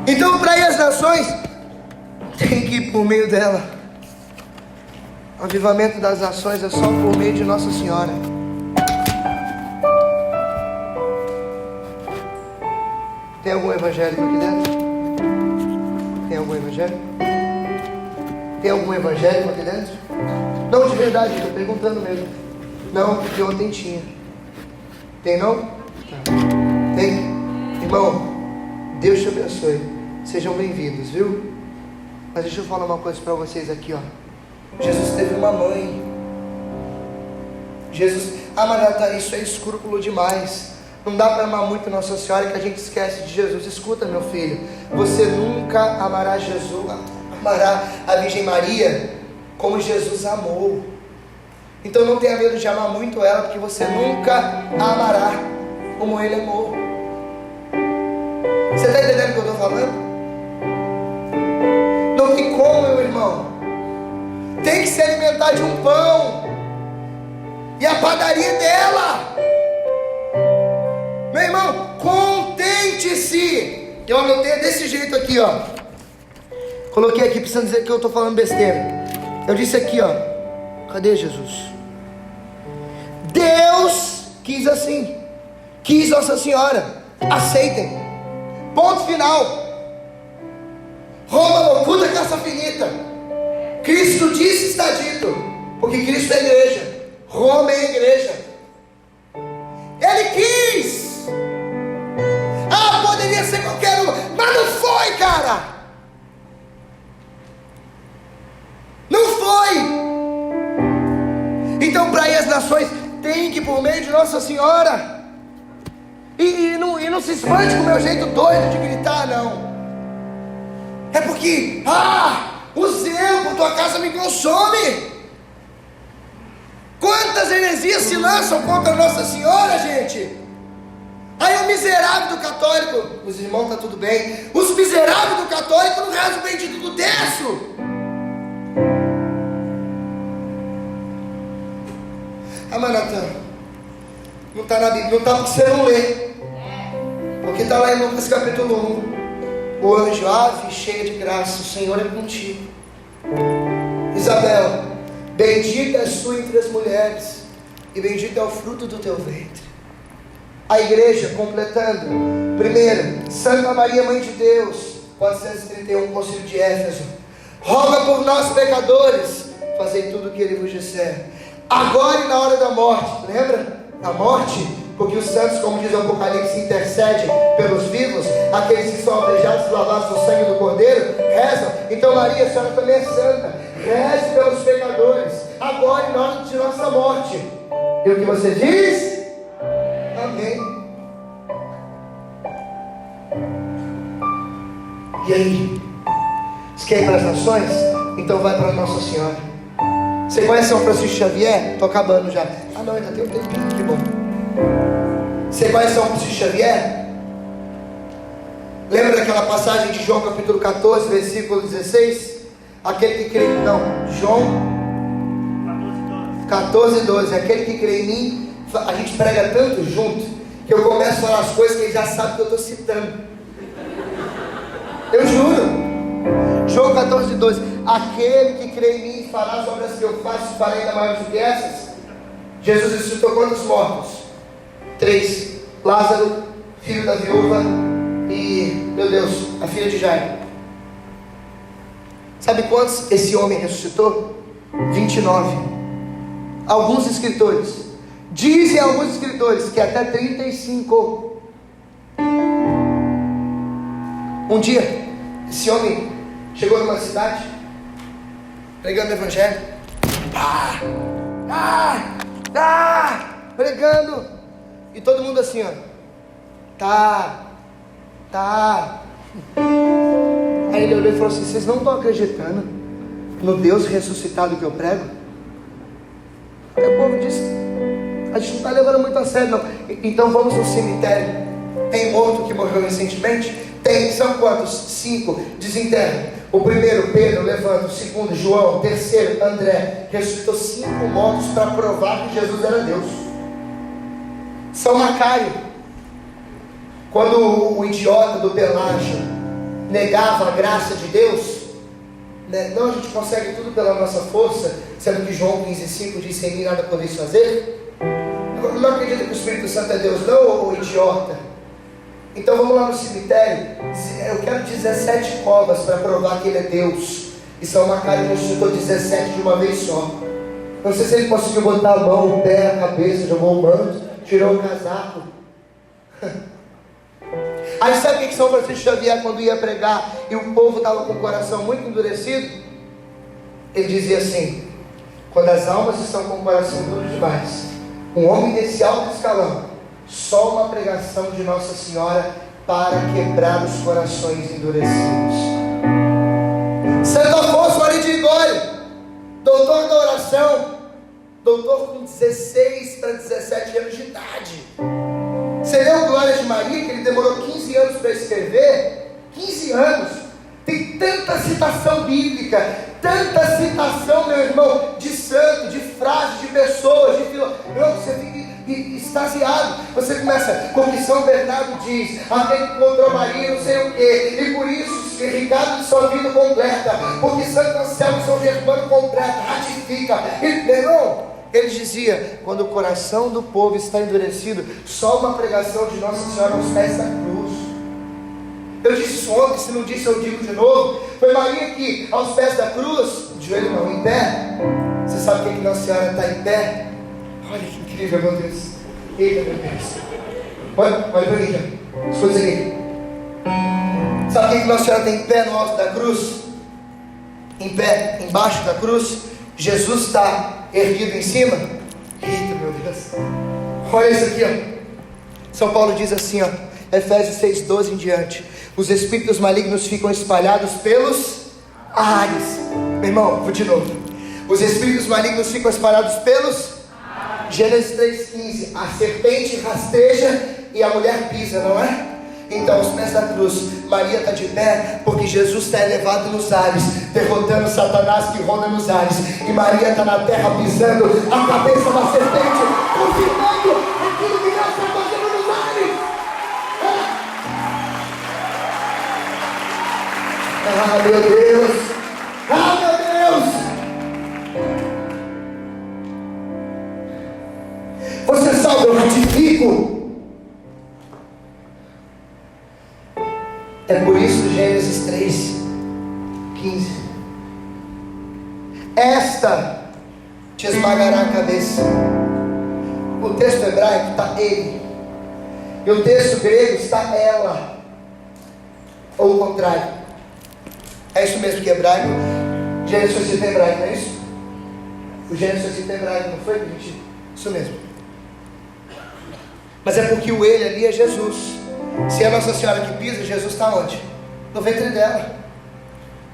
Então, para ir às nações, tem que ir por meio dela. O avivamento das nações é só por meio de Nossa Senhora. Tem algum evangélico aqui dentro? Tem algum evangélico? Tem algum evangélico aqui dentro? Não, de verdade, estou perguntando mesmo. Não, porque ontem tinha. Tem não? Tá. Tem? Irmão, Deus te abençoe. Sejam bem-vindos, viu? Mas deixa eu falar uma coisa para vocês aqui, ó. Jesus teve uma mãe. Jesus, Maranata, isso é escrúpulo demais. Não dá para amar muito Nossa Senhora que a gente esquece de Jesus. Escuta, meu filho, você nunca amará Jesus, amará a Virgem Maria como Jesus amou. Então não tenha medo de amar muito ela, porque você nunca a amará como Ele amou. Você está entendendo o que eu estou falando? Não tem como, meu irmão. Tem que se alimentar de um pão, e a padaria dela. Meu irmão, contente-se. Eu anotei desse jeito aqui, ó. Coloquei aqui, precisando dizer que eu estou falando besteira. Eu disse aqui, ó. Cadê Jesus? Deus quis assim. Quis Nossa Senhora. Aceitem. Ponto final. Roma locuta caça finita. Cristo disse, está dito. Porque Cristo é a igreja. Roma é a igreja. Ele quis. Poderia ser qualquer um, mas não foi, cara. Não foi. Então, para ir às nações, tem que ir por meio de Nossa Senhora. E não se espante com o meu jeito doido de gritar, não. É porque, o zelo por tua casa me consome. Quantas heresias se lançam contra Nossa Senhora, gente? Aí o miserável do católico, os irmãos, tá tudo bem. Os miseráveis do católico não rezam o bendito do terço. Maranata, não está na Bíblia, não está porque você não lê. Porque está lá em Lucas capítulo 1. O anjo, ave cheia de graça, o Senhor é contigo. Isabel, bendita és tu entre as mulheres, e bendito é o fruto do teu ventre. A igreja, completando. Primeiro, Santa Maria, Mãe de Deus, 431, Concílio de Éfeso. Roga por nós pecadores, fazei tudo o que Ele vos disser. Agora e na hora da morte. Lembra? Na morte, porque os santos, como diz o Apocalipse, intercedem pelos vivos. Aqueles que são alvejados e lavados no sangue do Cordeiro, rezam. Então Maria, a senhora também é santa. Reze pelos pecadores, agora e na hora de nossa morte. E o que você diz? Amém. E aí? Você quer ir para as nações? Então vai para Nossa Senhora. Você conhece São Francisco Xavier? Estou acabando já. Não, ainda tem um tempinho, que bom. Você conhece São Francisco Xavier? Lembra daquela passagem de João capítulo 14, versículo 16? Aquele que crê, não, João 14, 12. Aquele que crê em mim. A gente prega tanto junto que eu começo a falar as coisas que ele já sabe que eu estou citando. Eu juro. João 14, 12. Aquele que crê em mim e fará as obras que eu faço, fará ainda maiores do que essas. Jesus ressuscitou quantos mortos? 3. Lázaro, filho da viúva, e, meu Deus, a filha de Jairo. Sabe quantos esse homem ressuscitou? 29. Alguns escritores dizem, alguns escritores, que até 35. Um dia, esse homem chegou numa cidade, pregando o evangelho, pregando, e todo mundo assim, ó, Aí ele olhou e falou assim: vocês não estão acreditando no Deus ressuscitado que eu prego? Aí o povo disse: a gente não está levando muito a sério, não. Então vamos no cemitério. Tem morto que morreu recentemente? Tem. São quantos? 5. Desenterra. O primeiro, Pedro, levanta. O segundo, João. O terceiro, André. Ressuscitou 5 mortos para provar que Jesus era Deus. São Macário, quando o idiota do Pelágio negava a graça de Deus, Não, a gente consegue tudo pela nossa força, sendo que João 15,5 diz: sem mim nada podeis fazer. Não acredita que o Espírito Santo é Deus, não, ô idiota? Então vamos lá no cemitério. Eu quero 17 covas para provar que Ele é Deus. Isso é uma cara que ressuscitou 17 de uma vez só. Não sei se ele conseguiu botar a mão, o pé, a cabeça, jogou o manto, tirou o casaco. Aí sabe o que São Francisco Xavier, quando ia pregar e o povo estava com o coração muito endurecido, ele dizia assim: quando as almas estão com o coração duro demais, um homem desse alto escalão, só uma pregação de Nossa Senhora para quebrar os corações endurecidos. Santo Afonso Maria de Ligório, doutor da oração, doutor com 16 para 17 anos de idade. Você leu Glória de Maria, que ele demorou 15 anos para escrever? 15 anos. Tem tanta citação bíblica, tanta citação, meu irmão, de santo, de frases, de pessoas, de filósofos. Você fica extasiado. Você começa, como São Bernardo diz: até que encontrou Maria, não sei o quê, e por isso Ricardo de sua vida completa, porque Santo Anselmo e São Germano completa, ratifica. E, meu irmão, ele dizia: quando o coração do povo está endurecido, só uma pregação de Nossa Senhora aos pés da cruz. Eu disse isso ontem, se não disse eu digo de novo. Foi Maria que, aos pés da cruz, de joelho não, em pé. Você sabe por que Nossa Senhora está em pé? Olha que incrível, meu Deus. Eita, meu Deus. Olha para mim, escuta isso aqui. Sabe por que Nossa Senhora está em pé no alto da cruz? Em pé, embaixo da cruz. Jesus está erguido em cima. Eita, meu Deus. Olha isso aqui, ó. São Paulo diz assim, ó, Efésios 6,12 em diante: os espíritos malignos ficam espalhados pelos ares. Meu irmão, vou de novo. Os espíritos malignos ficam espalhados pelos ares. Gênesis 3,15: a serpente rasteja e a mulher pisa, não é? Então, aos pés da cruz, Maria está de pé, porque Jesus está elevado nos ares, derrotando Satanás que ronda nos ares, e Maria está na terra pisando a cabeça da serpente, confirmando aquilo que Deus está fazendo nos ares. Ah, meu Deus! Ah, meu Deus! Você sabe, eu ratifico. É por isso Gênesis 3,15: esta te esmagará a cabeça. O texto hebraico está ele, e o texto grego está ela, ou o contrário. É isso mesmo que é hebraico. Gênesis foi escrito em hebraico, não é isso? O Gênesis foi escrito em hebraico, não foi, gente? Isso mesmo. Mas é porque o ele ali é Jesus. Se é Nossa Senhora que pisa, Jesus está onde? No ventre dela.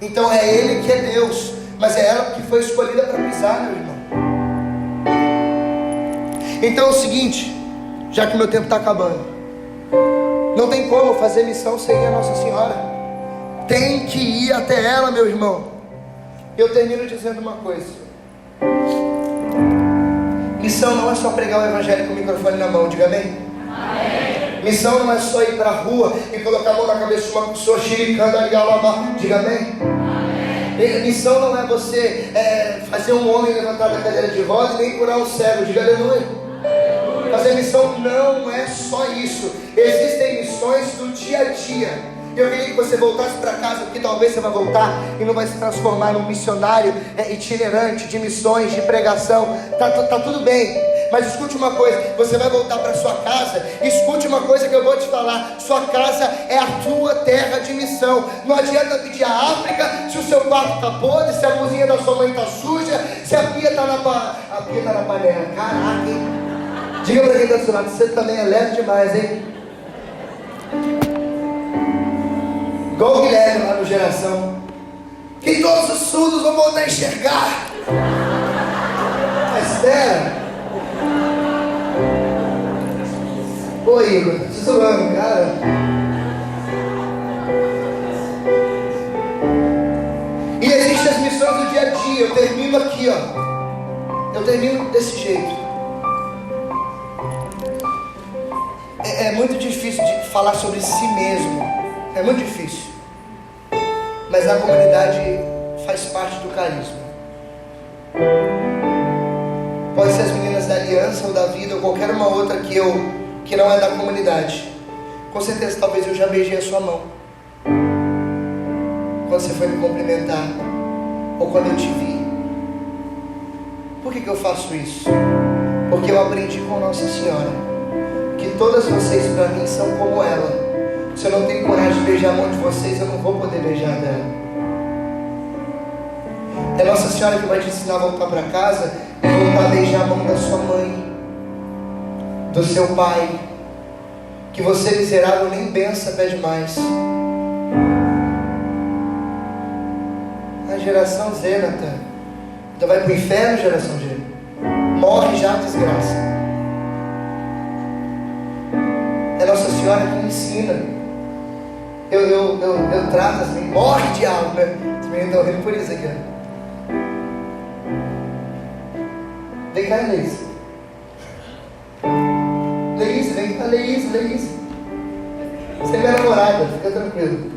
Então é Ele que é Deus, mas é ela que foi escolhida para pisar, meu irmão. Então é o seguinte, já que meu tempo está acabando, não tem como fazer missão sem ir a Nossa Senhora. Tem que ir até ela, meu irmão. Eu termino dizendo uma coisa: missão não é só pregar o Evangelho com o microfone na mão, diga amém. Missão não é só ir para a rua e colocar a mão na cabeça de uma pessoa xiricando ali, diga amém. Missão não é você fazer um homem levantar da cadeira de rodas e nem curar um cego, diga aleluia. Fazer missão não é só isso. Existem missões do dia a dia. Eu queria que você voltasse para casa, porque talvez você vai voltar e não vai se transformar num missionário itinerante de missões, de pregação. Tá tudo bem, mas escute uma coisa: você vai voltar para sua casa. Escute uma coisa que eu vou te falar: sua casa é a tua terra de missão. Não adianta pedir a África se o seu quarto está podre, se a cozinha da sua mãe está suja, se a pia está na panela. Caraca, hein? Diga para quem está do seu lado: você também é leve demais, hein? Igual o Guilherme lá no Geração, que todos os surdos vão voltar a enxergar. Mas espera. Ô Igor, te zoando, cara. E existem as missões do dia a dia. Eu termino aqui, ó. Eu termino desse jeito. É muito difícil de falar sobre si mesmo. É muito difícil. Mas na comunidade faz parte do carisma. Pode ser as meninas da aliança ou da vida ou qualquer uma outra que não é da comunidade. Com certeza, talvez eu já beijei a sua mão quando você foi me cumprimentar ou quando eu te vi. Por que eu faço isso? Porque eu aprendi com Nossa Senhora que todas vocês para mim são como ela. Se eu não tenho coragem de beijar a mão de vocês, eu não vou poder beijar dela. É Nossa Senhora que vai te ensinar a voltar para casa e voltar a beijar a mão da sua mãe, do seu pai, que você miserável nem benção pede mais. A geração Z, Natan, então vai para o inferno, geração G. Morre já, desgraça. É Nossa Senhora que me ensina. Eu trato assim, morre diabo, né? Os meninos estão rindo por isso aqui, ó. Vem cá, Leís. Leís, vem cá, Leís. Você é minha namorada, fica tranquilo.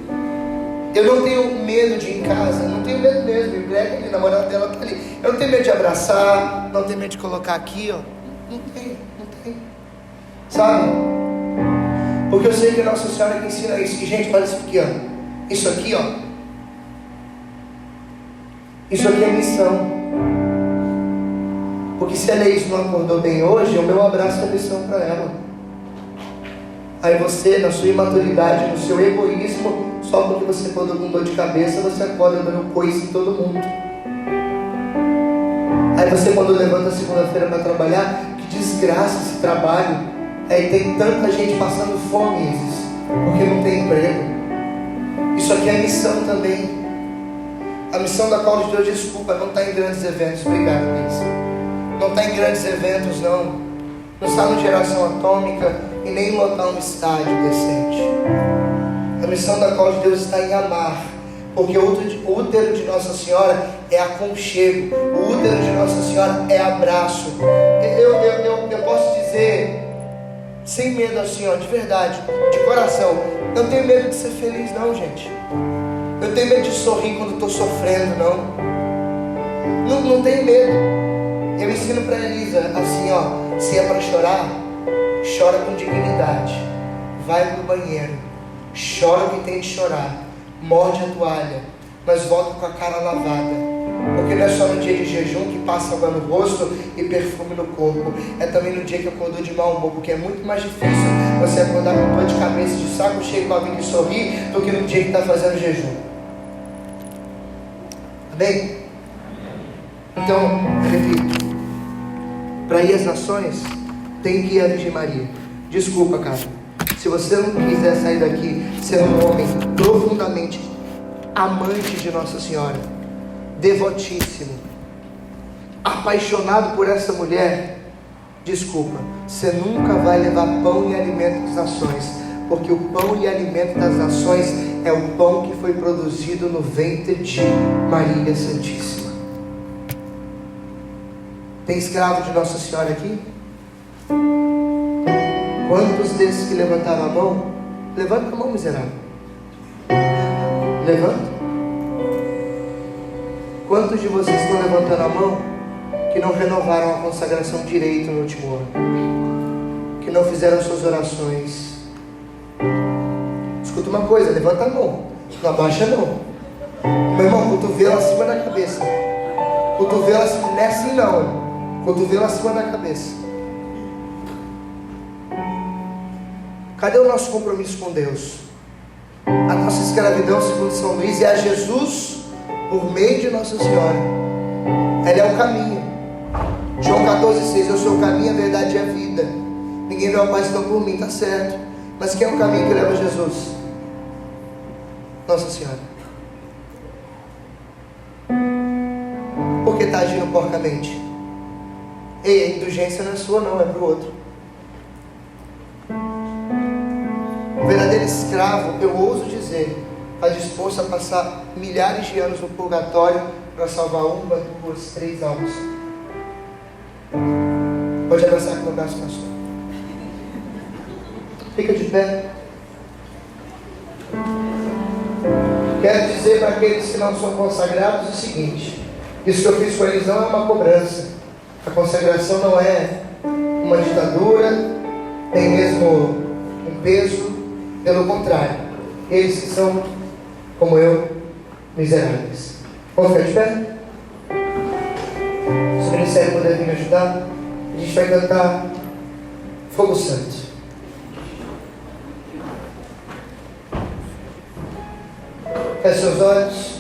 Eu não tenho medo de ir em casa, não tenho medo mesmo. Minha namorada dela tá ali. Eu não tenho medo de abraçar, não tenho medo de colocar aqui, ó. Não tenho. Sabe? Porque eu sei que a Nossa Senhora que ensina isso. E gente, olha isso aqui, ó. Isso aqui, ó. Isso aqui é missão. Porque se a Leís não acordou bem hoje, o meu abraço é missão para ela. Aí você, na sua imaturidade, no seu egoísmo, só porque você acordou com dor de cabeça, você acorda dando coice em todo mundo. Aí você, quando levanta segunda-feira para trabalhar, que desgraça esse trabalho. Aí tem tanta gente passando fome, Isis, porque não tem emprego. Isso aqui é missão também. A missão da qual de Deus, desculpa, não está em grandes eventos. Obrigado, Luiz. Não está em grandes eventos, não. Não está no Geração Atômica e nem lotar um estádio decente. A missão da qual de Deus está em amar. Porque o útero de Nossa Senhora é aconchego. O útero de Nossa Senhora é abraço. Eu posso dizer, sem medo assim, ó, de verdade, de coração, eu não tenho medo de ser feliz não, gente. Eu não tenho medo de sorrir quando estou sofrendo, não tenho medo. Eu ensino para Elisa assim, ó, se é para chorar, chora com dignidade. Vai pro banheiro, chora o que tem de chorar, morde a toalha, mas volta com a cara lavada. Porque não é só no dia de jejum que passa água no rosto e perfume no corpo. É também no dia que acordou de mau humor. Porque é muito mais difícil você acordar com dor de cabeça, de saco cheio, com a vida e sorrir, do que no dia que está fazendo jejum. Amém? Então, repito, para ir às nações, tem que ir a Virgem Maria. Desculpa, cara, se você não quiser sair daqui sendo um homem profundamente amante de Nossa Senhora, devotíssimo, apaixonado por essa mulher, desculpa, você nunca vai levar pão e alimento das nações, porque o pão e alimento das nações é o pão que foi produzido no ventre de Maria Santíssima. Tem escravo de Nossa Senhora aqui? Quantos desses que levantaram a mão? Levanta a mão, miserável. Levanta. Quantos de vocês estão levantando a mão que não renovaram a consagração direito no último ano? Que não fizeram suas orações? Escuta uma coisa, levanta a mão, não abaixa não. Meu irmão, cotovelo acima da cabeça. Cotovelo acima, não é assim não. Cotovelo acima da cabeça. Cadê o nosso compromisso com Deus? A nossa escravidão, segundo São Luís, é a Jesus por meio de Nossa Senhora. Ela é o caminho. João 14,6, eu sou o caminho, a verdade e a vida. Ninguém vê ao Pai senão por mim, está certo. Mas quem é o caminho que leva a Jesus? Nossa Senhora. Por que está agindo porcamente? Ei, a indulgência não é sua não, é para o outro. O verdadeiro escravo, eu ouso dizer, está disposto a passar milhares de anos no purgatório para salvar uma, duas, três almas. Pode abraçar com o braço, pastor. Fica de pé. Quero dizer dizer para aqueles que não são consagrados o seguinte: isso que eu fiz com eles não é uma cobrança. A consagração não é uma ditadura, tem mesmo um peso. Pelo contrário, eles que são, como eu, miseráveis. Vamos ficar de pé? Se o ministério puder vir me ajudar, a gente vai cantar Fogo Santo. Feche seus olhos.